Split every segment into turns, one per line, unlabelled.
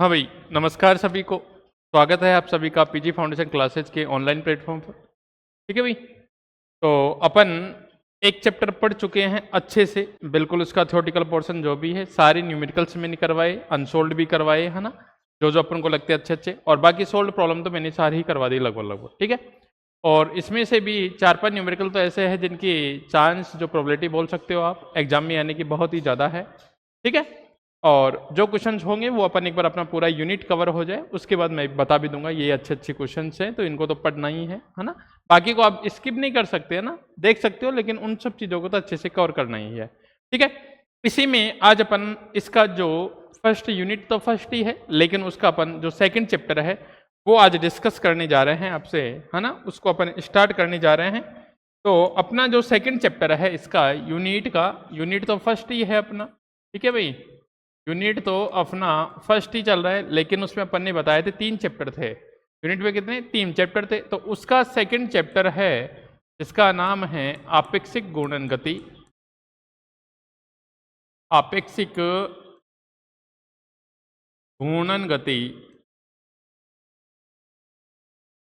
हाँ भाई, नमस्कार सभी को। स्वागत है आप सभी का पीजी फाउंडेशन क्लासेज के ऑनलाइन प्लेटफॉर्म पर। ठीक है भाई, तो अपन एक चैप्टर पढ़ चुके हैं अच्छे से। बिल्कुल उसका थ्योरेटिकल पोर्शन जो भी है सारे न्यूमेरिकल्स मैंने करवाए, अनसोल्ड भी करवाए, है ना, जो जो अपन को लगते हैं अच्छे अच्छे। और बाकी सोल्ड प्रॉब्लम तो मैंने सारी ही करवा दी लगभग लगभग। ठीक है, और इसमें से भी 4-5 न्यूमेरिकल तो ऐसे हैं जिनकी चांस, जो प्रोबेबिलिटी बोल सकते हो आप, एग्जाम में आने की बहुत ही ज़्यादा है। ठीक है, और जो क्वेश्चंस होंगे वो अपन एक बार अपना पूरा यूनिट कवर हो जाए उसके बाद मैं बता भी दूंगा ये अच्छे अच्छे क्वेश्चंस हैं, तो इनको तो पढ़ना ही है ना। बाकी को आप स्किप नहीं कर सकते, है ना, देख सकते हो, लेकिन उन सब चीज़ों को तो अच्छे से कवर करना ही है। ठीक है, इसी में आज अपन इसका जो फर्स्ट यूनिट तो फर्स्ट ही है, लेकिन उसका अपन जो सेकंड चैप्टर है वो आज डिस्कस करने जा रहे हैं आपसे, है ना, उसको अपन स्टार्ट करने जा रहे हैं। तो अपना जो सेकंड चैप्टर है इसका यूनिट तो फर्स्ट ही है अपना। ठीक है भाई, यूनिट तो अपना फर्स्ट ही चल रहा है, लेकिन उसमें अपन ने बताए थे 3 चैप्टर थे। यूनिट में कितने? 3 चैप्टर थे। तो उसका सेकंड चैप्टर है जिसका नाम है आपेक्षिक गुणन गति, आपेक्षिक घूर्णन गति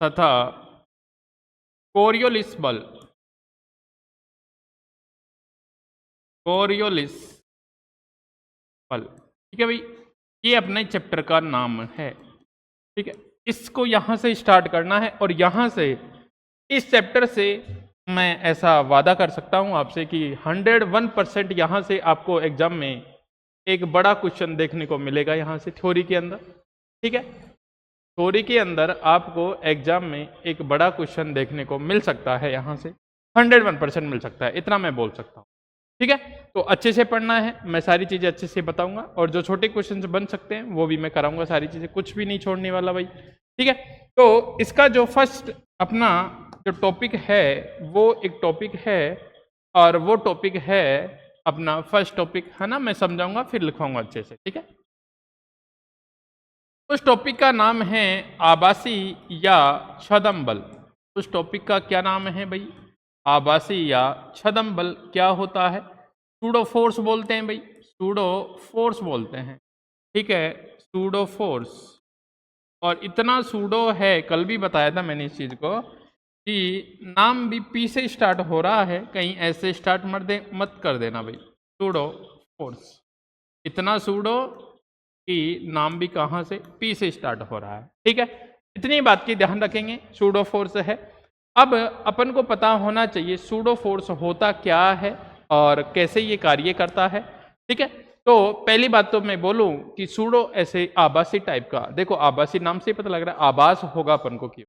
तथा कोरियोलिस बल, कोरियोलिस बल। ठीक है भाई, ये अपने चैप्टर का नाम है। ठीक है, इसको यहां से स्टार्ट करना है और यहां से, इस चैप्टर से मैं ऐसा वादा कर सकता हूं आपसे कि 101% यहां से आपको एग्जाम में एक बड़ा क्वेश्चन देखने को मिलेगा यहां से थ्योरी के अंदर। ठीक है, थ्योरी के अंदर आपको एग्जाम में एक बड़ा क्वेश्चन देखने को मिल सकता है, यहां से 101% मिल सकता है, इतना मैं बोल सकता हूं। ठीक है, तो अच्छे से पढ़ना है, मैं सारी चीज़ें अच्छे से बताऊंगा और जो छोटे क्वेश्चन बन सकते हैं वो भी मैं कराऊंगा, सारी चीज़ें, कुछ भी नहीं छोड़ने वाला भाई। ठीक है, तो इसका जो फर्स्ट अपना जो टॉपिक है वो एक टॉपिक है, और वो टॉपिक है अपना फर्स्ट टॉपिक, है ना, मैं समझाऊंगा फिर लिखवाऊंगा अच्छे से। ठीक है, उस टॉपिक का नाम है आभासी या छद्म बल। उस टॉपिक का क्या नाम है भाई? आभासी या छद्म बल। क्या होता है? सूडो फोर्स बोलते हैं भाई, सूडो फोर्स बोलते हैं। ठीक है, सूडो फोर्स। और इतना सूडो है, कल भी बताया था मैंने इस चीज को, कि नाम भी पी से स्टार्ट हो रहा है, कहीं ऐसे स्टार्ट मत कर देना भाई। सूडो फोर्स, इतना सूडो कि नाम भी कहाँ से? पी से स्टार्ट हो रहा है। ठीक है, इतनी बात की ध्यान रखेंगे। सूडो फोर्स है। अब अपन को पता होना चाहिए सूडो फोर्स होता क्या है और कैसे ये कार्य करता है। ठीक है, तो पहली बात तो मैं बोलूं कि सूडो ऐसे आभासी टाइप का, देखो आभासी नाम से ही पता लग रहा है आभास होगा अपन को, क्यों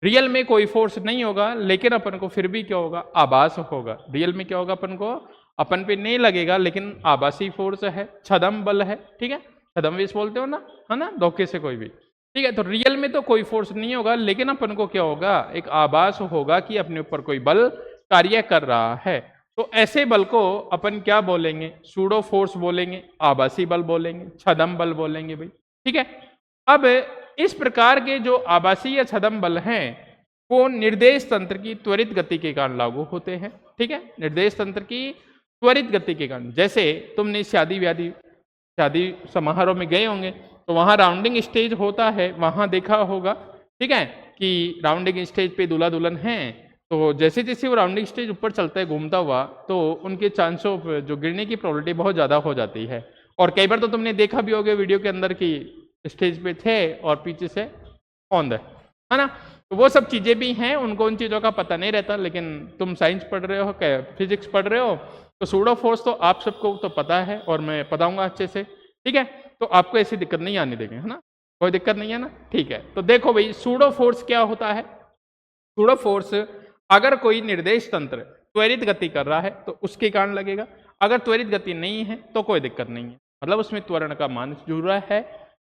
रियल में कोई फोर्स नहीं होगा, लेकिन अपन को फिर भी क्या होगा? आभास होगा। रियल में क्या होगा? अपन को, अपन पे नहीं लगेगा, लेकिन आभासी फोर्स है, छद्म बल है। ठीक है, छद्म वेश बोलते हो ना, है ना, धोखे से कोई भी। ठीक है, तो रियल में तो कोई फोर्स नहीं होगा, लेकिन अपन को क्या होगा? एक आभास होगा कि अपने ऊपर कोई बल कार्य कर रहा है। तो ऐसे बल को अपन क्या बोलेंगे? सूडो फोर्स बोलेंगे, आभासी बल बोलेंगे, छद्म बल बोलेंगे भाई। ठीक है, अब इस प्रकार के जो आभासीय छद्म बल हैं वो निर्देश तंत्र की त्वरित गति के कारण लागू होते हैं। ठीक है, निर्देश तंत्र की त्वरित गति के कारण, जैसे तुमने शादी समारोह में गए होंगे तो वहां राउंडिंग स्टेज होता है, वहां देखा होगा। ठीक है, कि राउंडिंग स्टेज पे दूल्हा दुल्हन हैं, तो जैसे जैसे वो राउंडिंग स्टेज ऊपर चलता है घूमता हुआ, तो उनके चांस ऑफ जो गिरने की प्रोबेबिलिटी बहुत ज़्यादा हो जाती है। और कई बार तो तुमने देखा भी होगा वीडियो के अंदर की स्टेज पे थे और पीछे से ऑन द, है ना। तो वो सब चीज़ें भी हैं, उनको उन चीज़ों का पता नहीं रहता, लेकिन तुम साइंस पढ़ रहे हो, फिजिक्स पढ़ रहे हो, तो सूडो फोर्स तो आप सबको तो पता है और मैं बताऊंगा अच्छे से। ठीक है, तो आपको ऐसी दिक्कत नहीं आने देंगे, है ना, कोई दिक्कत नहीं है ना। ठीक है, तो देखो भाई सूडो फोर्स क्या होता है। सूडो फोर्स, अगर कोई निर्देश तंत्र त्वरित गति कर रहा है तो उसके कारण लगेगा, अगर त्वरित गति नहीं है तो कोई दिक्कत नहीं है, मतलब उसमें त्वरण का मान जीरो है,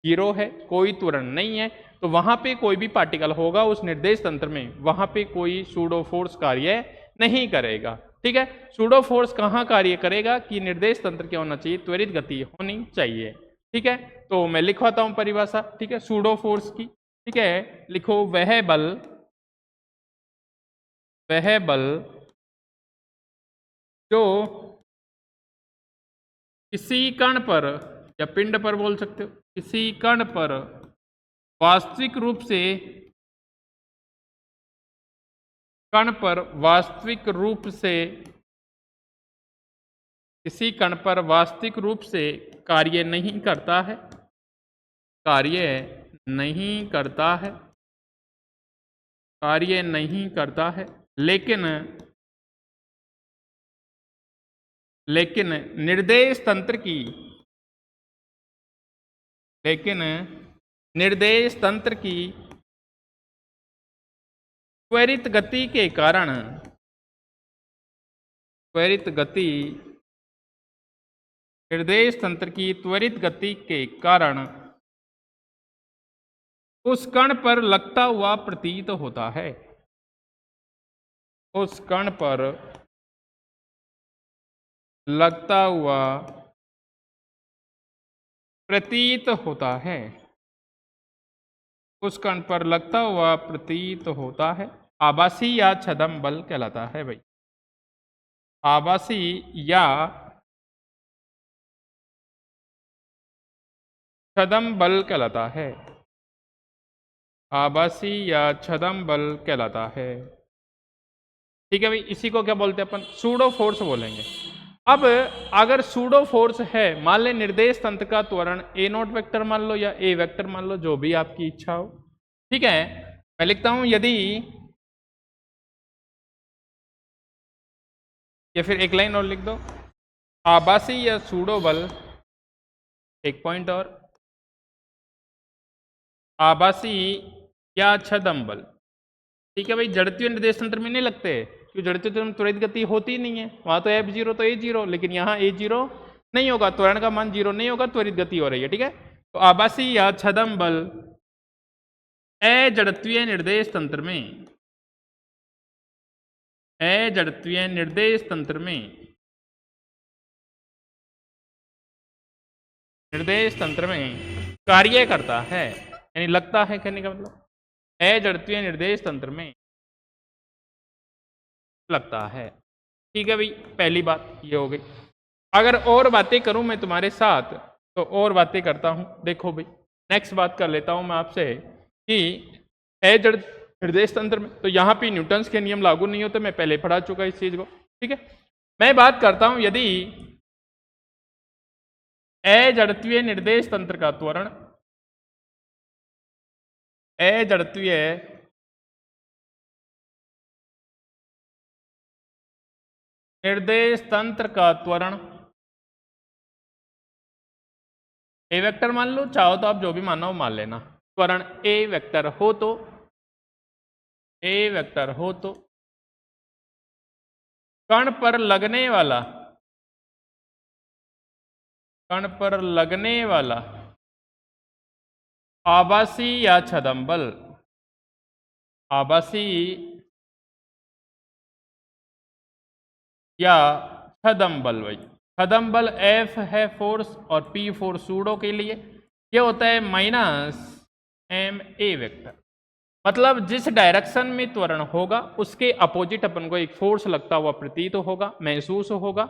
जीरो है, कोई त्वरण नहीं है, तो वहां पे कोई भी पार्टिकल होगा उस निर्देश तंत्र में, वहां पे कोई सूडो फोर्स कार्य नहीं करेगा। ठीक है, सूडो फोर्स कहाँ कार्य करेगा? कि निर्देश तंत्र क्या होना चाहिए? त्वरित गति होनी चाहिए। ठीक है, तो मैं लिखवाता हूं परिभाषा। ठीक है, सूडो फोर्स की। ठीक है, लिखो वह बल जो किसी कण पर या पिंड पर बोल सकते हो, किसी कण पर वास्तविक रूप से किसी कण पर वास्तविक रूप से कार्य नहीं करता है, लेकिन निर्देश तंत्र की त्वरित गति के कारण उस कण पर लगता हुआ प्रतीत होता है। उस कण पर लगता हुआ प्रतीत होता है आभासी या छद्म बल कहलाता है भाई। आभासी या छद्म बल कहलाता है। आभासी या छद्म बल कहलाता है। ठीक है भाई, इसी को क्या बोलते हैं अपन? सूडो फोर्स बोलेंगे। अब अगर सूडो फोर्स है, मान लें निर्देश तंत्र का त्वरण ए नोट वेक्टर मान लो या ए वेक्टर मान लो, जो भी आपकी इच्छा हो। ठीक है, मैं लिखता हूं यदि, या फिर एक लाइन और लिख दो, आभासी या सूडो बल, एक पॉइंट और, आभासी या छद्म बल। ठीक है भाई, जड़त्वीय निर्देश तंत्र में नहीं लगते, क्यों? जड़त्वीय तंत्र में त्वरित गति होती नहीं है, वहां तो F0 तो A0, लेकिन यहाँ A0 नहीं होगा, त्वरण का मान 0 नहीं होगा, त्वरित गति हो रही है। ठीक है, तो आभासी या छद्म बल अजड़त्वीय निर्देश तंत्र में कार्य करता है, यानी लगता है, कहने का मतलब अजड़त्वीय निर्देश तंत्र में लगता है। ठीक है भाई, पहली बात ये हो गई। अगर और बातें करूं मैं तुम्हारे साथ तो और बातें करता हूं। देखो भाई, नेक्स्ट बात कर लेता हूं मैं आपसे कि अजड़ निर्देश तंत्र में तो यहाँ पे न्यूटन्स के नियम लागू नहीं होते, मैं पहले पढ़ा चुका इस चीज को। ठीक है, मैं बात करता हूं यदि अजड़त्वीय निर्देश तंत्र का त्वरण, अजड़त्वीय निर्देश तंत्र का त्वरण ए वेक्टर मान लो, चाहो तो आप जो भी मानना हो मान लेना, त्वरण ए वेक्टर हो तो कण पर लगने वाला आभासी या छद्म बल, आभासी या छद्म बल, भाई छद्म बल F है फोर्स और P फोर्स सूडो के लिए, ये होता है -ma वेक्टर। मतलब जिस डायरेक्शन में त्वरण होगा उसके अपोजिट अपन को एक फोर्स लगता हुआ प्रतीत होगा, महसूस होगा,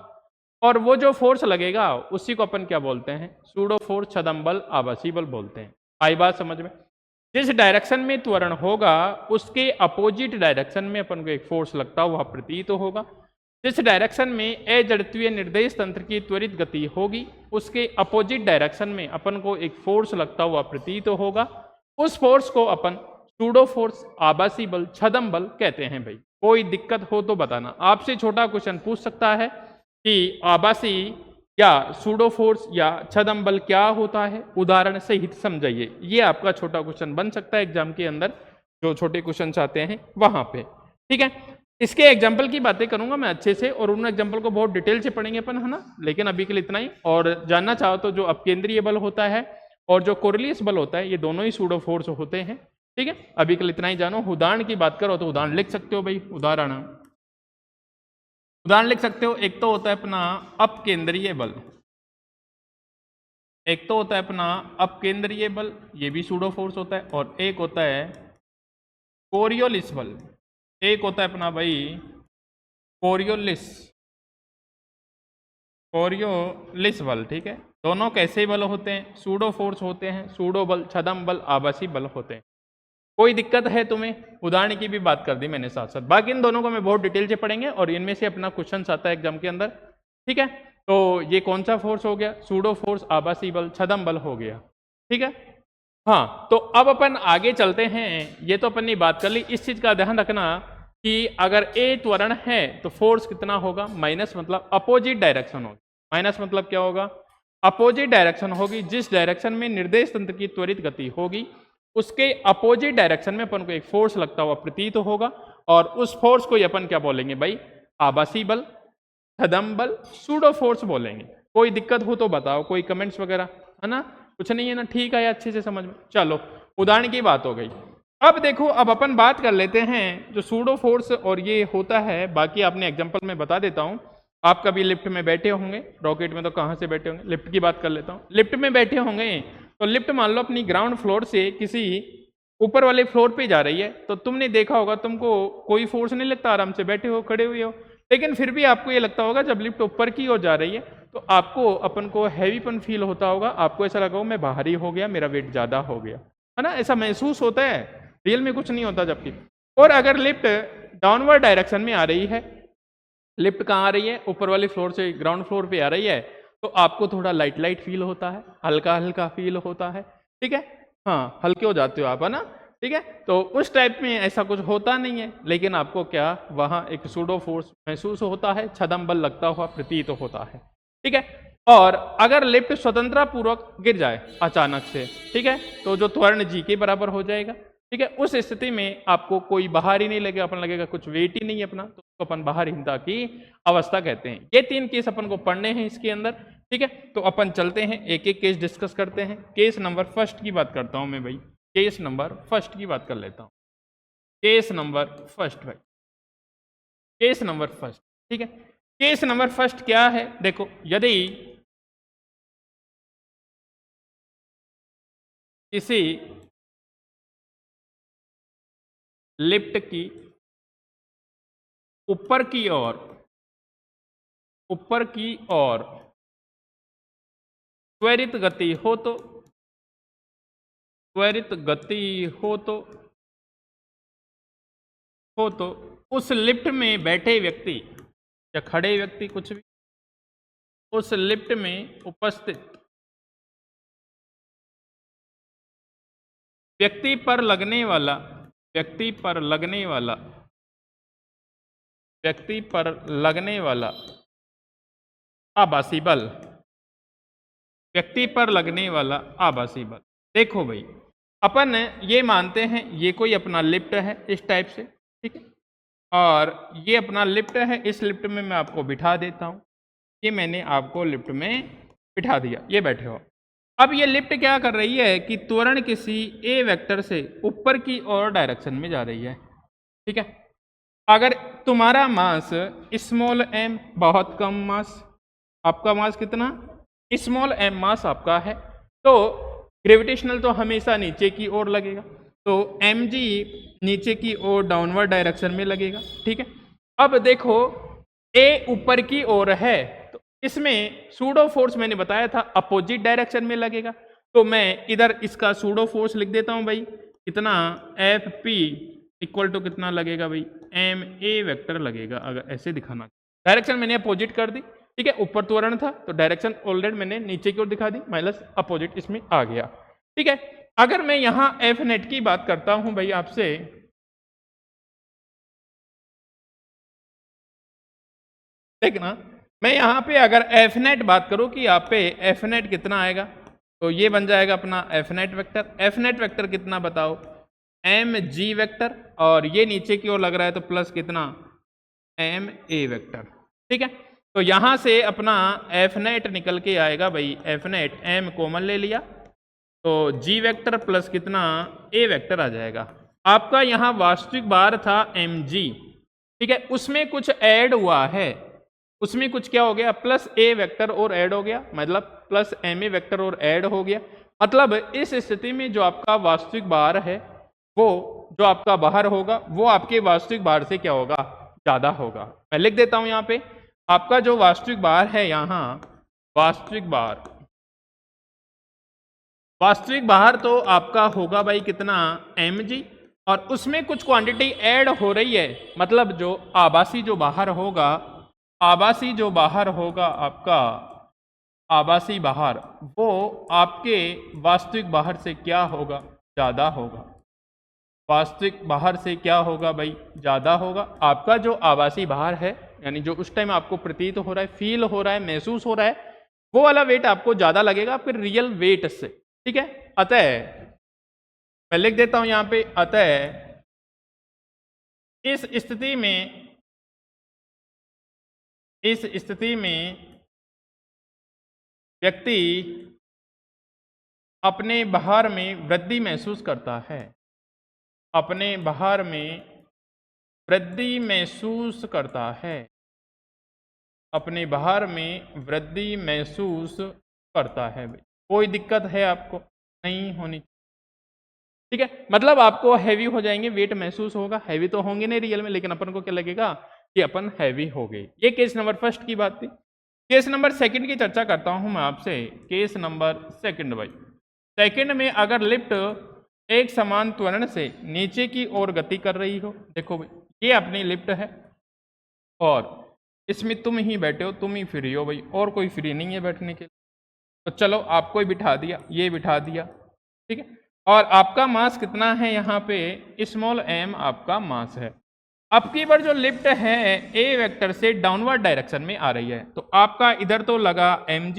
और वो जो फोर्स लगेगा उसी को अपन क्या बोलते हैं? सूडो फोर्स, छद्म बल, आभासी बल बोलते हैं। आई बात समझ में? जिस डायरेक्शन में त्वरण होगा उसके अपोजिट डायरेक्शन में अपन को एक फोर्स लगता हुआ प्रतीत होगा। जिस डायरेक्शन में अजड़त्वीय निर्देश तंत्र की त्वरित गति होगी उसके अपोजिट डायरेक्शन में अपन को एक फोर्स लगता हुआ प्रतीत होगा। उस फोर्स को अपन सूडो फोर्स, आभासी बल, छद्म बल कहते हैं। भाई कोई दिक्कत हो तो बताना। आपसे छोटा क्वेश्चन पूछ सकता है कि आभासी या सूडो फोर्स या छद्म बल क्या होता है, उदाहरण सहित समझाइए। ये आपका छोटा क्वेश्चन बन सकता है एग्जाम के अंदर, जो छोटे क्वेश्चन आते हैं वहां पे। ठीक है, इसके एग्जाम्पल की बातें करूंगा मैं अच्छे से, और उन एग्जाम्पल को बहुत डिटेल से पढ़ेंगे अपन, है ना। लेकिन अभी के लिए इतना ही। और जानना चाहो तो जो अपकेंद्रीय बल होता है और जो कोरिलियस बल होता है, ये दोनों ही सूडो फोर्स होते हैं। ठीक है, अभी के लिए इतना ही जानो। उदाहरण की बात करो तो उदाहरण लिख सकते हो भाई, उदाहरण लिख सकते हो। एक तो होता है अपना अपकेंद्रीय बल, ये भी सूडो फोर्स होता है, और एक होता है कोरियोलिस बल, एक होता है अपना भाई कोरियोलिस बल। ठीक है, दोनों कैसे बल होते हैं? सूडो फोर्स होते हैं, सूडो बल, छदम बल, आभासी बल होते हैं। कोई दिक्कत है तुम्हें? उदाहरण की भी बात कर दी मैंने साथ साथ, बाकी इन दोनों को मैं बहुत डिटेल से पढ़ेंगे और इनमें से अपना क्वेश्चन आता है एग्जाम के अंदर, ठीक है। तो ये कौन सा फोर्स हो गया? सूडो फोर्स, आभासी बल, छदम बल हो गया, ठीक है। हाँ, तो अब अपन आगे चलते हैं। ये तो अपन ने बात कर ली। इस चीज का ध्यान रखना कि अगर ए त्वरण है तो फोर्स कितना होगा? माइनस, मतलब अपोजिट डायरेक्शन होगी। माइनस मतलब क्या होगा? अपोजिट डायरेक्शन होगी। जिस डायरेक्शन में निर्देश तंत्र की त्वरित गति होगी उसके अपोजिट डायरेक्शन में अपन को एक फोर्स लगता हुआ प्रतीत होगा, और उस फोर्स को अपन क्या बोलेंगे भाई? आभासी बल, छदम बल, सूडो फोर्स बोलेंगे। कोई दिक्कत हो तो बताओ, कोई कमेंट्स वगैरह, है ना? कुछ नहीं है ना? ठीक है, अच्छे से समझ में। चलो, उदाहरण की बात हो गई। अब देखो, अब अपन बात कर लेते हैं जो सूडो फोर्स और ये होता है, बाकी आपने एग्जांपल में बता देता हूं। आप कभी लिफ्ट में बैठे होंगे, रॉकेट में तो कहाँ से बैठे होंगे, लिफ्ट की बात कर लेता हूँ। लिफ्ट में बैठे होंगे तो लिफ्ट मान लो अपनी ग्राउंड फ्लोर से किसी ऊपर वाले फ्लोर पे जा रही है, तो तुमने देखा होगा तुमको कोई फोर्स नहीं लगता, आराम से बैठे हो, खड़े हुए हो, लेकिन फिर भी आपको ये लगता होगा जब लिफ्ट ऊपर की ओर जा रही है तो आपको, अपन को हैवीपन फील होता होगा, आपको ऐसा लगा मैं भारी हो गया, मेरा वेट ज्यादा हो गया, है ना? ऐसा महसूस होता है, रियल में कुछ नहीं होता जबकि। और अगर लिफ्ट डाउनवर्ड डायरेक्शन में आ रही है, लिफ्ट कहाँ आ रही है? ऊपर वाली फ्लोर से ग्राउंड फ्लोर पे आ रही है, तो आपको थोड़ा लाइट लाइट फील होता है, हल्का हल्का फील होता है, ठीक है। हाँ, हल्के हो जाते हो आप, है ना? ठीक है, तो उस टाइप में ऐसा कुछ होता नहीं है, लेकिन आपको क्या वहां एक सूडो फोर्स महसूस होता है, छदम बल लगता हुआ प्रतीत होता है, ठीक है। और अगर लिफ्ट स्वतंत्रता पूर्वक गिर जाए अचानक से, ठीक है, तो जो त्वरण जी के बराबर हो जाएगा, ठीक है। उस स्थिति में आपको कोई बाहर ही नहीं लगेगा, अपन लगेगा कुछ वेट ही नहीं है अपना, तो उसको अपन बाहरहीनता की अवस्था कहते हैं। ये 3 केस अपन को पढ़ने हैं इसके अंदर, ठीक है। तो अपन चलते हैं, एक एक केस डिस्कस करते हैं। केस नंबर फर्स्ट की बात करता हूं मैं भाई, केस नंबर फर्स्ट की बात कर लेता हूं। केस नंबर फर्स्ट भाई, केस नंबर फर्स्ट, ठीक है। केस नंबर फर्स्ट क्या है? देखो, यदि किसी लिफ्ट की ऊपर की ओर त्वरित गति हो तो, त्वरित गति हो तो उस लिफ्ट में बैठे व्यक्ति या खड़े व्यक्ति, कुछ भी, उस लिफ्ट में उपस्थित व्यक्ति पर लगने वाला आभासी बल, व्यक्ति पर लगने वाला आभासी बल। देखो भाई, अपन ये मानते हैं ये कोई अपना लिफ्ट है इस टाइप से, ठीक है, और ये अपना लिफ्ट है, इस लिफ्ट में मैं आपको बिठा देता हूं। ये मैंने आपको लिफ्ट में बिठा दिया, ये बैठे हो। अब ये लिफ्ट क्या कर रही है कि त्वरण किसी ए वेक्टर से ऊपर की ओर डायरेक्शन में जा रही है, ठीक है। अगर तुम्हारा मास स्मॉल एम, बहुत कम मास, आपका मास कितना? स्मॉल एम मास आपका है, तो ग्रेविटेशनल तो हमेशा नीचे की ओर लगेगा, तो mg नीचे की ओर डाउनवर्ड डायरेक्शन में लगेगा, ठीक है। अब देखो, a ऊपर की ओर है तो इसमें सूडो फोर्स मैंने बताया था अपोजिट डायरेक्शन में लगेगा, तो मैं इधर इसका सूडो फोर्स लिख देता हूं भाई, कितना? Fp इक्वल टू कितना लगेगा भाई? ma वेक्टर लगेगा। अगर ऐसे दिखाना, डायरेक्शन मैंने अपोजिट कर दी, ठीक है, ऊपर त्वरण था तो डायरेक्शन ऑलरेडी मैंने नीचे की ओर दिखा दी, माइनस अपोजिट इसमें आ गया, ठीक है। अगर मैं यहां एफ नेट की बात करता हूं भाई आपसे, देखना, मैं यहां पे अगर एफ नेट बात करूं कि आप पे एफ नेट कितना आएगा, तो ये बन जाएगा अपना F net vector. F net vector कितना बताओ? एम जी वेक्टर, और ये नीचे की ओर लग रहा है तो प्लस कितना? एम ए वेक्टर, ठीक है। तो यहां से अपना एफ नेट निकल के आएगा भाई, एफ नेट एम कॉमन ले लिया तो जी वेक्टर प्लस कितना? ए वेक्टर आ जाएगा। आपका यहां वास्तविक भार था एम जी, ठीक है, उसमें कुछ ऐड हुआ है, उसमें कुछ क्या हो गया? प्लस ए वेक्टर और ऐड हो गया, मतलब प्लस एम ए वेक्टर और ऐड हो गया। मतलब इस स्थिति में जो आपका वास्तविक भार है, वो जो आपका बाहर होगा वो आपके वास्तविक भार से क्या होगा? ज्यादा होगा। मैं लिख देता हूं यहां पे, आपका जो वास्तविक भार है, यहां वास्तविक भार वास्तविक बाहर तो आपका होगा भाई कितना, mg, और उसमें कुछ क्वांटिटी ऐड हो रही है, मतलब जो आभासी जो बाहर होगा, आभासी जो बाहर होगा आपका, आभासी बाहर, वो आपके वास्तविक बाहर से क्या होगा, ज़्यादा होगा। वास्तविक बाहर से क्या होगा भाई, ज़्यादा होगा। आपका जो आभासी बाहर है, यानी जो उस टाइम आपको प्रतीत हो रहा है, फील हो रहा है, महसूस हो रहा है, वो वाला वेट आपको ज़्यादा लगेगा आपके रियल वेट से। ठीक है, अतः मैं लिख देता हूं यहां पे, अतः इस स्थिति में, इस स्थिति में व्यक्ति अपने बाहर में वृद्धि महसूस करता है, अपने बाहर में वृद्धि महसूस करता है, अपने बाहर में वृद्धि महसूस करता है। भाई कोई दिक्कत है आपको, नहीं होनी, ठीक है, मतलब आपको हैवी हो जाएंगे, वेट महसूस होगा, हैवी तो होंगे नहीं रियल में, लेकिन अपन को क्या लगेगा कि अपन हैवी हो गए। ये केस नंबर फर्स्ट की बात थी। केस नंबर सेकंड की चर्चा करता हूं मैं आपसे। केस नंबर सेकंड भाई, सेकंड में अगर लिफ्ट एक समान त्वरण से नीचे की ओर गति कर रही हो, देखो भाई ये अपनी लिफ्ट है और इसमें तुम ही बैठे हो, तुम ही फ्री हो भाई, और कोई फ्री नहीं है बैठने के लिए, तो चलो आपको ही बिठा दिया, ये बिठा दिया, ठीक है, और आपका मास कितना है यहाँ पे, स्मॉल m आपका मास है। अब की बार जो लिफ्ट है ए वेक्टर से डाउनवर्ड डायरेक्शन में आ रही है, तो आपका इधर तो लगा mg,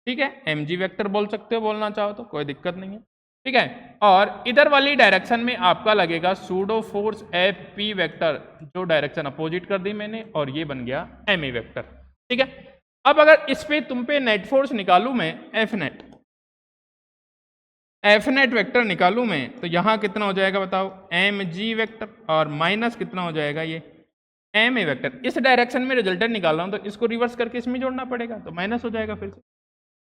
ठीक है, mg वेक्टर बोल सकते हो, बोलना चाहो तो कोई दिक्कत नहीं है, ठीक है, और इधर वाली डायरेक्शन में आपका लगेगा pseudo force F P vector, जो डायरेक्शन अपोजिट कर दी मैंने, और ये बन गया एम ए वेक्टर, ठीक है। अब अगर इस पे तुम पे नेट फोर्स निकालू मैं, एफ नेट वेक्टर निकालू मैं, तो यहां कितना हो जाएगा बताओ, एम जी वेक्टर, और माइनस कितना हो जाएगा ये एम ए वेक्टर। इस डायरेक्शन में रिजल्टेंट निकाल रहा हूं, तो इसको रिवर्स करके इसमें जोड़ना पड़ेगा, तो माइनस हो जाएगा फिर से।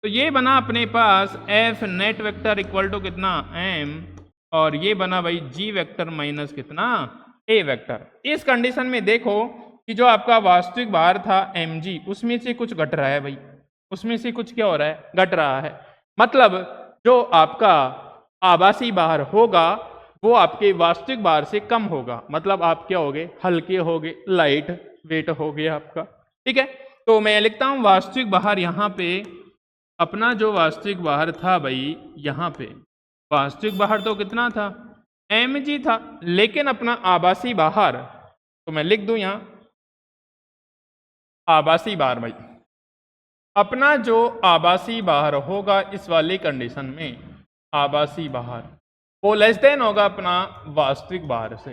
तो ये बना अपने पास F net vector equal to कितना एम, और ये बना भाई जी वेक्टर माइनस कितना ए वेक्टर। इस कंडीशन में देखो कि जो आपका वास्तविक भार था एम जी, उसमें से कुछ घट रहा है भाई, उसमें से कुछ क्या हो रहा है, घट रहा है, मतलब जो आपका आभासी भार होगा वो आपके वास्तविक भार से कम होगा, मतलब आप क्या होगे, हल्के होगे, लाइट वेट हो गया आपका, ठीक है। तो मैं लिखता हूं वास्तविक भार, यहां पे अपना जो वास्तविक भार था भाई, यहां पे वास्तविक भार तो कितना था, mg था, लेकिन अपना आभासी भार, तो मैं लिख दूं यहां आभासी भार भाई, अपना जो आभासी भार होगा इस वाली कंडीशन में, आभासी भार वो लेस देन होगा अपना वास्तविक भार से,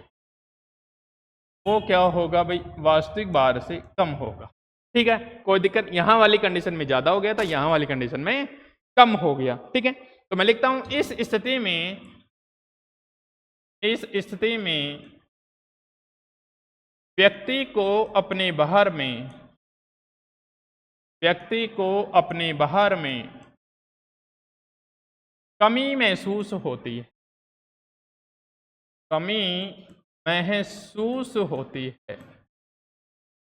वो क्या होगा भाई, वास्तविक भार से कम होगा, ठीक है, कोई दिक्कत, यहां वाली कंडीशन में ज्यादा हो गया था, यहां वाली कंडीशन में कम हो गया, ठीक है। तो मैं लिखता हूं इस स्थिति में, इस स्थिति में व्यक्ति को अपने बाहर में, व्यक्ति को अपने बाहर में कमी महसूस होती है, कमी महसूस होती है,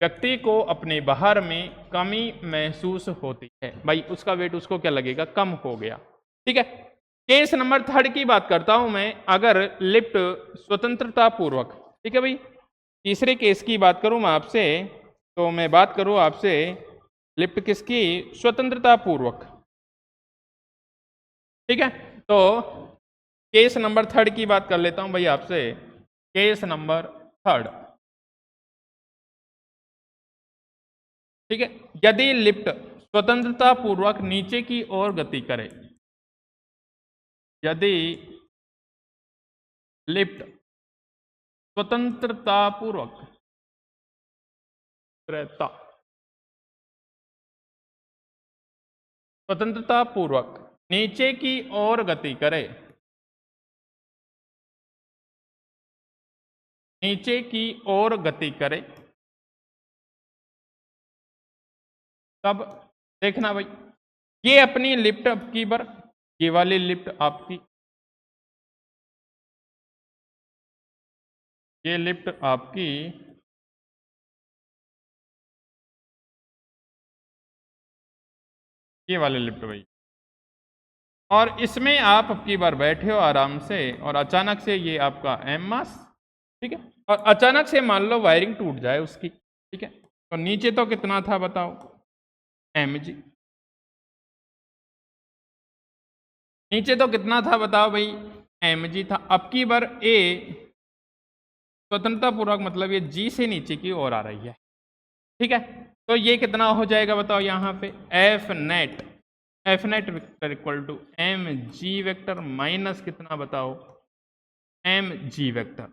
व्यक्ति को अपने बाहर में कमी महसूस होती है भाई, उसका वेट उसको क्या लगेगा, कम हो गया, ठीक है। केस नंबर थर्ड की बात करता हूं मैं, अगर लिफ्ट स्वतंत्रता पूर्वक, ठीक है भाई, तीसरे केस की बात करूं मैं आपसे, तो मैं बात करूं आपसे लिफ्ट किसकी, स्वतंत्रता पूर्वक, ठीक है। तो केस नंबर थर्ड की बात कर लेता हूं भाई आपसे, केस नंबर थर्ड, ठीक है, यदि लिफ्ट स्वतंत्रता पूर्वक नीचे की ओर गति करे, यदि लिफ्ट स्वतंत्रता पूर्वक स्वतंत्रता पूर्वक नीचे की ओर गति करे, नीचे की ओर गति करे, तब देखना भाई, ये अपनी लिफ्ट अब की बार, ये वाली लिफ्ट आपकी, ये लिफ्ट आपकी ये वाली लिफ्ट भाई, और इसमें आप अब की बार बैठे हो आराम से और अचानक से ये आपका एम मास, ठीक है, और अचानक से मान लो वायरिंग टूट जाए उसकी, ठीक है, तो नीचे तो कितना था बताओ, एम जी, नीचे तो कितना था बताओ भाई, एम जी था। अब की बार ए स्वतंत्रता पूर्वक मतलब ये जी से नीचे की ओर आ रही है, ठीक है, तो ये कितना हो जाएगा बताओ यहाँ पे, F net vector equal to M G vector minus कितना बताओ, एम जी वेक्टर।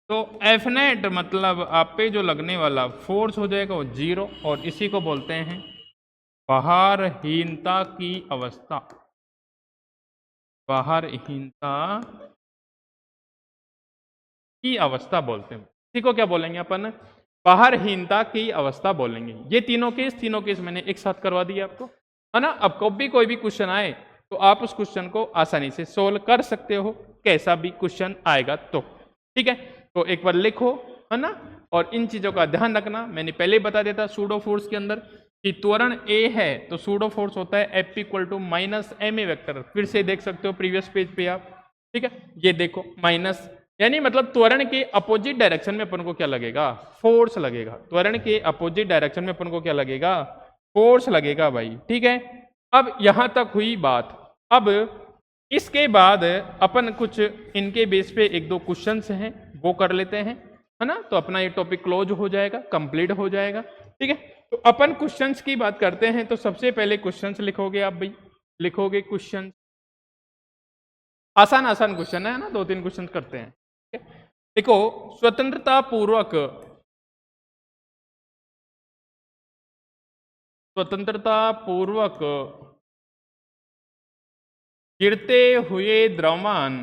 तो एफ नेट मतलब आप पे जो लगने वाला फोर्स हो जाएगा वो 0, और इसी को बोलते हैं बाहरहीनता की अवस्था, बाहरहीनता की अवस्था बोलते हैं। इसी को क्या बोलेंगे अपन, बाहरहीनता की अवस्था बोलेंगे। ये तीनों केस मैंने एक साथ करवा दिए आपको, है ना। अब कभी कोई भी क्वेश्चन आए तो आप उस क्वेश्चन को आसानी से सोल्व कर सकते हो, कैसा भी क्वेश्चन आएगा तो, ठीक है। तो एक बार लिखो, है ना, और इन चीजों का ध्यान रखना। मैंने पहले ही बता दिया था सूडो फोर्स के अंदर कि त्वरण ए है तो सूडो फोर्स होता है F equal to minus M A vector. फिर से देख सकते हो प्रीवियस पेज पे आप, ठीक है, ये देखो माइनस, यानी मतलब त्वरण के अपोजिट डायरेक्शन में अपन को क्या लगेगा, फोर्स लगेगा। त्वरण के अपोजिट डायरेक्शन में अपन को क्या लगेगा, फोर्स लगेगा भाई, ठीक है। अब यहां तक हुई बात। अब इसके बाद अपन कुछ इनके बेस पे एक दो क्वेश्चंस हैं वो कर लेते हैं, है ना, तो अपना ये टॉपिक क्लोज हो जाएगा, कंप्लीट हो जाएगा, ठीक है। तो अपन क्वेश्चंस की बात करते हैं, तो सबसे पहले क्वेश्चंस लिखोगे आप भाई, लिखोगे क्वेश्चन, आसान आसान क्वेश्चन है ना, 2-3 क्वेश्चन करते हैं। देखो, स्वतंत्रता पूर्वक गिरते हुए द्रव्यमान,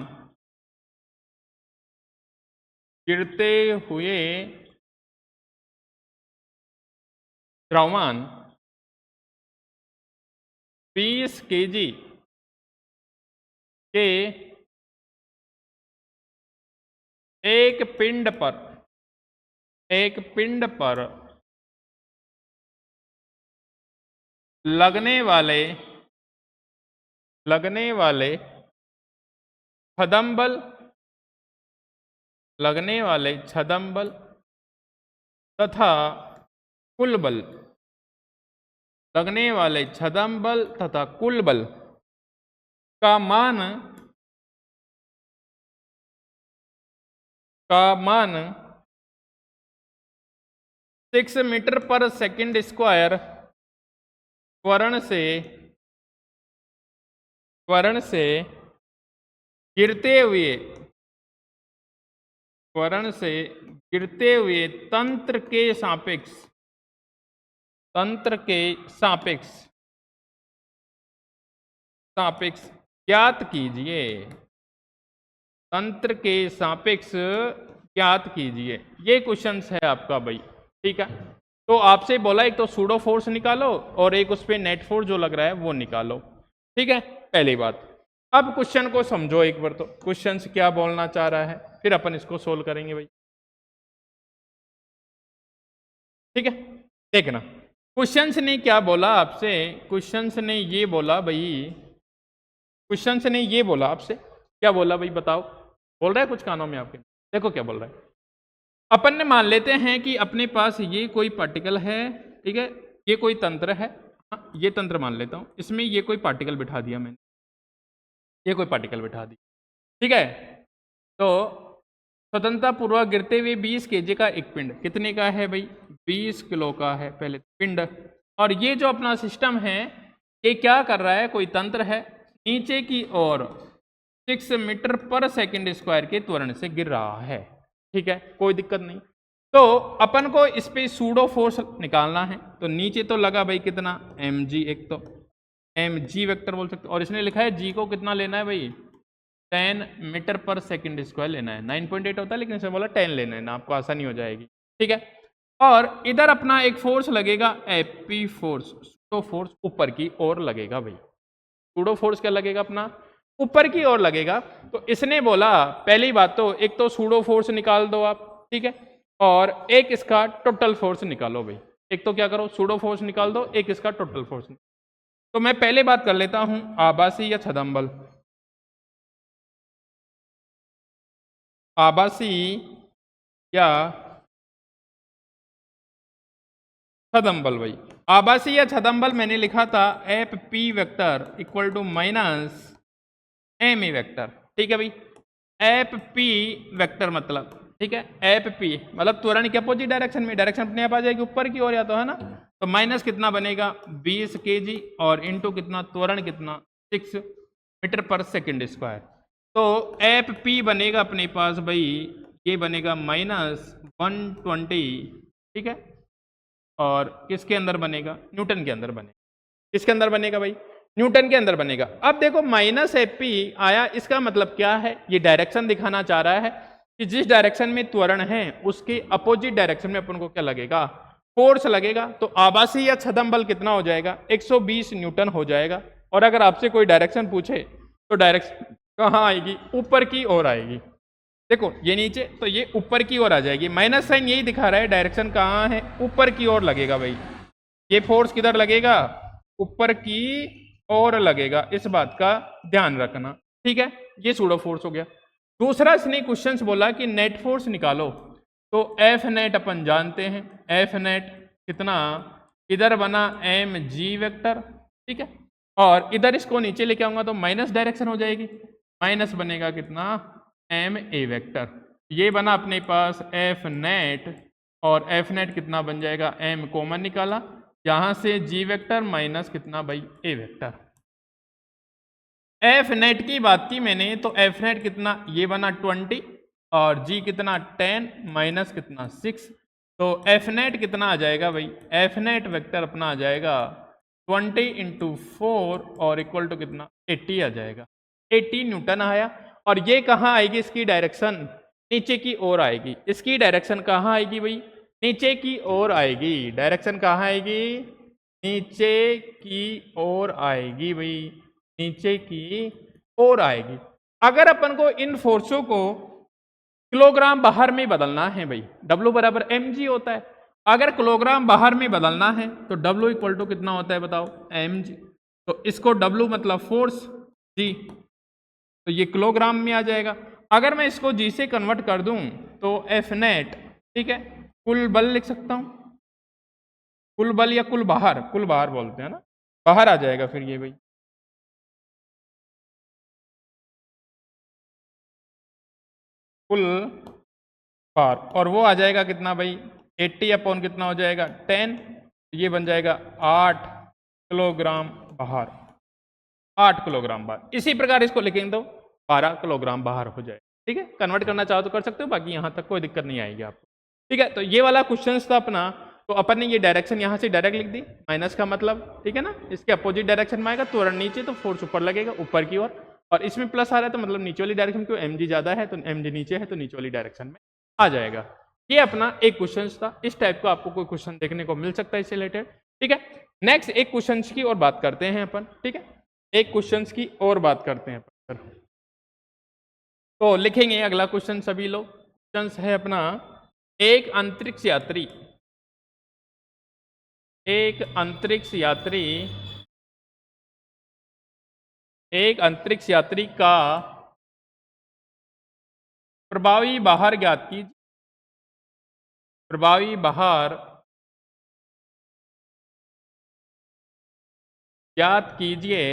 गिरते हुए द्रव्यमान 20 kg के एक पिंड पर लगने वाले छदम बल तथा कुल बल, लगने वाले छदम बल तथा कुल बल का मान 6 मीटर पर सेकंड स्क्वायर त्वरण से गिरते हुए तंत्र के सापेक्ष ज्ञात कीजिए, तंत्र के सापेक्ष ज्ञात कीजिए। ये क्वेश्चन है आपका भाई, ठीक है। तो आपसे बोला एक तो सूडो फोर्स निकालो और एक उस पे नेट फोर्स जो लग रहा है वो निकालो, ठीक है, पहली बात। अब क्वेश्चन को समझो एक बार, तो क्वेश्चन क्या बोलना चाह रहा है, फिर अपन इसको सोल्व करेंगे भाई, ठीक है। देखना क्वेश्चंस ने क्या बोला आपसे, क्वेश्चंस ने ये बोला भाई, क्वेश्चंस ने ये बोला आपसे, क्या बोला भाई बताओ, बोल रहा है कुछ कानों में आपके, देखो क्या बोल रहा है। अपन ने मान लेते हैं कि अपने पास ये कोई पार्टिकल है, ठीक है, ये कोई तंत्र है, हाँ, ये तंत्र मान लेता हूं, इसमें ये कोई पार्टिकल बिठा दिया मैंने, ये कोई पार्टिकल बिठा दी, ठीक है। तो स्वतंत्रता पूर्वक गिरते हुए 20 kg का एक पिंड, कितने का है भाई, 20 किलो का है पहले पिंड। और ये जो अपना सिस्टम है ये क्या कर रहा है, कोई तंत्र है, नीचे की ओर 6 मीटर पर सेकंड स्क्वायर के त्वरण से गिर रहा है, ठीक है, कोई दिक्कत नहीं। तो अपन को इस पे सूडो फोर्स निकालना है, तो नीचे तो लगा भाई कितना mg, एक तो mg वेक्टर बोल सकते, और इसने लिखा है g को कितना लेना है भाई, 10 मीटर पर सेकंड स्क्वायर लेना है, 9.8 होता है लेकिन इसमें बोला 10 लेना है ना, आपको आसानी हो जाएगी, ठीक है। और इधर अपना एक फोर्स लगेगा एपी फोर्स, सूडो फोर्स ऊपर की ओर लगेगा भाई, सूडो फोर्स क्या लगेगा अपना, ऊपर की ओर लगेगा। तो इसने बोला पहली बात तो एक तो सूडो फोर्स निकाल दो आप, ठीक है, और एक इसका टोटल फोर्स निकालो भाई, एक तो क्या करो सूडो फोर्स निकाल दो, एक इसका टोटल फोर्स। तो मैं पहले बात कर लेता हूं आभासी या छदम बल। आभासी या छदम बल भाई, आभासी या छदम बल मैंने लिखा था F P vector equal to minus M E vector. ठीक है भाई, एफ पी वेक्टर मतलब, ठीक है, एफ पी मतलब त्वरण के अपोजिट डायरेक्शन में, डायरेक्शन अपने आप आ जाएगी ऊपर की ओर या तो, है ना। तो माइनस कितना बनेगा 20 kg और इंटू कितना त्वरण कितना 6 मीटर पर सेकेंड स्क्वायर। तो एफ पी बनेगा अपने पास भाई, ये बनेगा -120, ठीक है, और किसके अंदर बनेगा, न्यूटन के अंदर बनेगा। किसके अंदर बनेगा भाई, न्यूटन के अंदर बनेगा। अब देखो माइनस एफ पी आया, इसका मतलब क्या है, ये डायरेक्शन दिखाना चाह रहा है कि जिस डायरेक्शन में त्वरण है उसके अपोजिट डायरेक्शन में अपन को क्या लगेगा, फोर्स लगेगा। तो आभासी या छदम बल कितना हो जाएगा, 120 न्यूटन हो जाएगा। और अगर आपसे कोई डायरेक्शन पूछे तो डायरेक्शन कहाँ आएगी, ऊपर की ओर आएगी। देखो ये नीचे, तो ये ऊपर की ओर आ जाएगी। माइनस साइन यही दिखा रहा है डायरेक्शन कहाँ है, ऊपर की ओर लगेगा भाई। ये फोर्स किधर लगेगा, ऊपर की ओर लगेगा, इस बात का ध्यान रखना। ठीक है, ये सूडो फोर्स हो गया। दूसरा इसने क्वेश्चन बोला कि नेट फोर्स निकालो। तो एफ नेट अपन जानते हैं, एफ नेट कितना, इधर बना एम जी वेक्टर, ठीक है, और इधर इसको नीचे लेके आऊंगा तो माइनस डायरेक्शन हो जाएगी, माइनस बनेगा कितना एम ए वेक्टर। ये बना अपने पास एफ नेट, और एफ नेट कितना बन जाएगा, एम कॉमन निकाला, यहां से जी वेक्टर माइनस कितना भाई ए वेक्टर। एफ नेट की बात की मैंने, तो एफ नेट कितना, ये बना 20 और जी कितना 10 माइनस कितना 6। तो एफ नेट कितना आ जाएगा भाई, एफ नेट वेक्टर अपना आ जाएगा 20 × 4 और इक्वल टू कितना 80 आ जाएगा। 80 न्यूटन आया। और ये कहाँ आएगी, इसकी डायरेक्शन नीचे की ओर आएगी। इसकी डायरेक्शन कहाँ आएगी भाई, नीचे की ओर आएगी। डायरेक्शन कहाँ आएगी, नीचे की ओर आएगी भाई, नीचे की ओर आएगी। अगर अपन को इन फोर्सों को किलोग्राम बाहर में बदलना है भाई, W बराबर mg होता है। अगर किलोग्राम बाहर में बदलना है तो W इक्वल टू कितना होता है बताओ, mg। तो इसको W मतलब फोर्स, g, तो ये किलोग्राम में आ जाएगा। अगर मैं इसको g से कन्वर्ट कर दूं तो F नेट, ठीक है, कुल बल लिख सकता हूं, कुल बल या कुल बाहर बोलते हैं ना, बाहर आ जाएगा फिर ये भाई, कुल बाहर, और वो आ जाएगा कितना भाई 80 अपॉन कितना हो जाएगा 10, ये बन जाएगा 8 किलोग्राम बाहर, 8 किलोग्राम बाहर। इसी प्रकार इसको लिखेंगे तो 12 किलोग्राम बाहर हो जाएगा। ठीक है, कन्वर्ट करना चाहो तो कर सकते हो, बाकी यहाँ तक कोई दिक्कत नहीं आएगी आपको। ठीक है, तो ये वाला क्वेश्चन था अपना। तो अपन ने ये डायरेक्शन यहाँ से डायरेक्ट लिख दी, माइनस का मतलब, ठीक है ना, इसके अपोजिट डायरेक्शन में आएगा, त्वरण नीचे तो फोर्स ऊपर लगेगा ऊपर की ओर, और इसमें प्लस आ रहा है तो मतलब नीचे वाली डायरेक्शन, क्यों mg ज्यादा है तो mg नीचे है तो नीचे वाली डायरेक्शन में आ जाएगा। ये अपना एक क्वेश्चन था। इस टाइप का आपको कोई क्वेश्चन देखने को मिल सकता है इससे रिलेटेड। ठीक है, नेक्स्ट एक क्वेश्चन की और बात करते हैं अपन। ठीक है, एक क्वेश्चन की और बात करते हैं अपन। तो लिखेंगे अगला क्वेश्चन सभी लोग। क्वेश्चन है अपना, एक अंतरिक्ष यात्री, एक अंतरिक्ष यात्री, एक अंतरिक्ष यात्री का प्रभावी बाहर ज्ञात कीजिए, प्रभावी बाहर ज्ञात कीजिए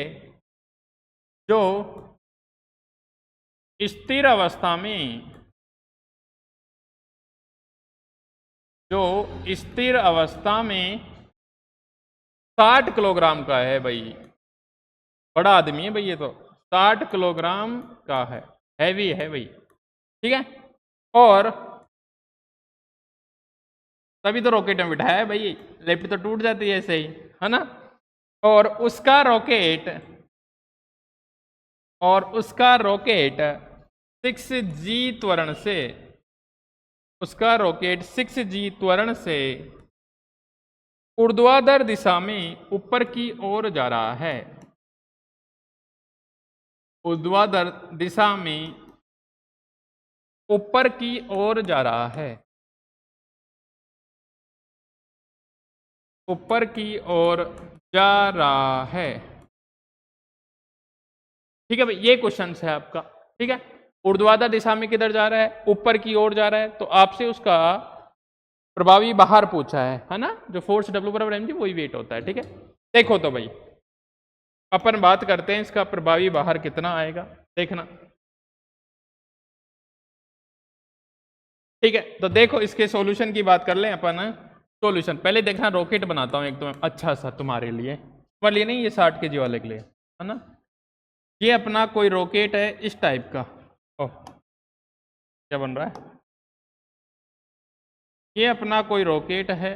जो स्थिर अवस्था में, जो स्थिर अवस्था में 60 किलोग्राम का है भाई, बड़ा आदमी है भाई ये तो, 60 किलोग्राम का है, हैवी है भाई। ठीक है, और तभी तो रॉकेट में बिठाया है भाई, लिफ्ट तो टूट जाती है ऐसे ही, है ना। और उसका रॉकेट, और उसका रॉकेट 6g त्वरण से, उसका रॉकेट 6g त्वरण से ऊर्ध्वाधर दिशा में ऊपर की ओर जा रहा है, ऊर्ध्वाधर दिशा में ऊपर की ओर जा रहा है। ऊपर की ओर जा रहा है। ठीक है भाई, ये क्वेश्चन है आपका। ठीक है, ऊर्ध्वाधर दिशा में किधर जा रहा है, ऊपर की ओर जा रहा है, तो आपसे उसका प्रभावी बाहर पूछा है ना, जो फोर्स W बराबर mg वही वेट होता है। ठीक है, देखो तो भाई अपन बात करते हैं इसका प्रभावी बाहर कितना आएगा, देखना। ठीक है, तो देखो इसके सॉल्यूशन की बात कर लें अपन। सॉल्यूशन पहले देखना, रॉकेट बनाता हूं एक तो अच्छा सा तुम्हारे लिए नहीं, ये 60 kg वाले के लिए है ना। ये अपना कोई रॉकेट है इस टाइप का। ओह, क्या बन रहा है, ये अपना कोई रॉकेट है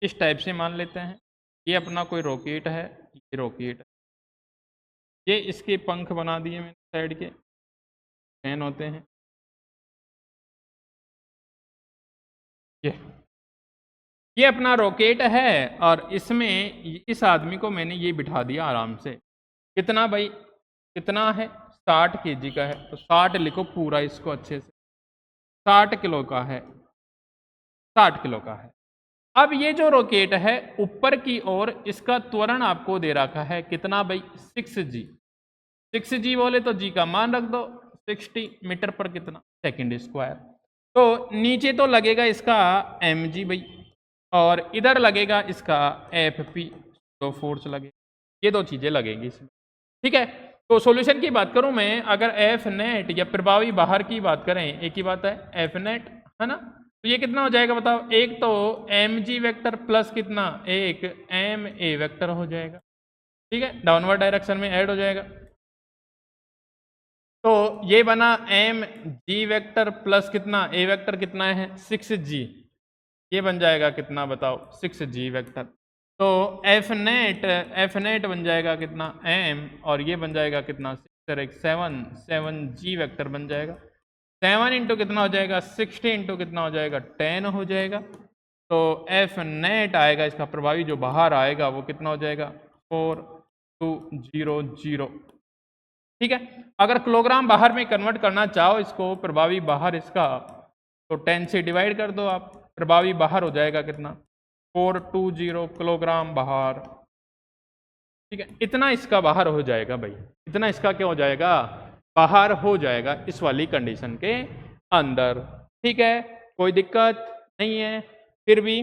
इस टाइप से मान लेते हैं। ये अपना कोई रॉकेट है, ये रॉकेट, ये इसके पंख बना दिए मैंने साइड के, फैन होते हैं। ये अपना रॉकेट है और इसमें इस आदमी को मैंने ये बिठा दिया आराम से। कितना भाई, कितना है, 60 kg का है, तो 60 लिखो पूरा इसको अच्छे से, 60 किलो का है, 60 किलो का है। अब ये जो रॉकेट है ऊपर की ओर, इसका त्वरण आपको दे रखा है कितना भाई, 6g। 6g बोले तो g का मान रख दो, 60 मीटर पर कितना सेकंड स्क्वायर। तो नीचे तो लगेगा इसका mg भाई, और इधर लगेगा इसका FP, तो फोर्स लगे, ये दो चीजें लगेंगी इसमें। ठीक है, तो सॉल्यूशन की बात करूं मैं, अगर F नेट या प्रभावी बाहर की बात करें, एक ही बात है F नेट है ना, तो ये कितना हो जाएगा बताओ, एक तो mg वेक्टर प्लस कितना, एक ma वेक्टर हो जाएगा। ठीक है, डाउनवर्ड डायरेक्शन में ऐड हो जाएगा, तो ये बना mg वेक्टर प्लस कितना, a वेक्टर कितना है 6g, ये बन जाएगा कितना बताओ 6g वेक्टर। तो एफ नेट बन जाएगा कितना m, और ये बन जाएगा कितना 7g वेक्टर बन जाएगा। 7 इंटू कितना हो जाएगा 60 इंटू कितना हो जाएगा 10 हो जाएगा। तो एफ नेट आएगा, इसका प्रभावी जो बाहर आएगा वो कितना हो जाएगा 4200। ठीक है, अगर किलोग्राम बाहर में कन्वर्ट करना चाहो इसको, प्रभावी बाहर इसका, तो 10 से डिवाइड कर दो आप, प्रभावी बाहर हो जाएगा कितना 420 किलोग्राम बाहर। ठीक है, इतना इसका बाहर हो जाएगा भाई, इतना इसका क्या हो जाएगा, बाहर हो जाएगा इस वाली कंडीशन के अंदर। ठीक है, कोई दिक्कत नहीं है। फिर भी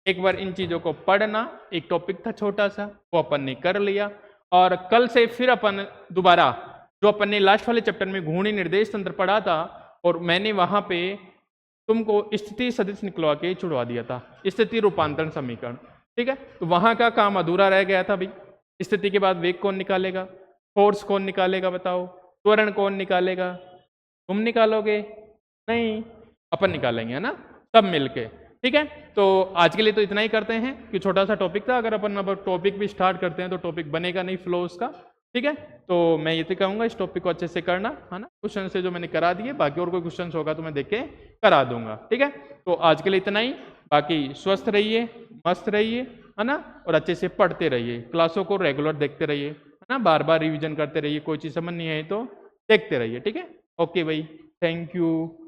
एक बार इन चीज़ों को पढ़ना, एक टॉपिक था छोटा सा वो अपन ने कर लिया, और कल से फिर अपन दोबारा जो अपन ने लास्ट वाले चैप्टर में घूर्णी निर्देश तंत्र पढ़ा था, और मैंने वहां पे तुमको स्थिति सदिश निकलवा के छुड़वा दिया था, स्थिति रूपांतरण समीकरण। ठीक है, तो वहां का काम अधूरा रह गया था भाई। स्थिति के बाद वेग कौन निकालेगा, फोर्स कौन निकालेगा बताओ, त्वरण कौन निकालेगा, तुम निकालोगे नहीं, अपन निकालेंगे है ना, सब मिलके। ठीक है, तो आज के लिए तो इतना ही करते हैं कि छोटा सा टॉपिक था, अगर अपन अब टॉपिक भी स्टार्ट करते हैं तो टॉपिक बनेगा नहीं फ्लो उसका। ठीक है, तो मैं ये तो कहूँगा इस टॉपिक को अच्छे से करना है ना, क्वेश्चन से जो मैंने करा दिए, बाकी और कोई क्वेश्चन होगा तो मैं देख के करा दूंगा। ठीक है, तो आज के लिए इतना ही, बाकी स्वस्थ रहिए, मस्त रहिए है ना, और अच्छे से पढ़ते रहिए, क्लासों को रेगुलर देखते रहिए है ना, बार बार रिविजन करते रहिए, कोई चीज़ समझ नहीं आई तो देखते रहिए। ठीक है, ओके भाई, थैंक यू।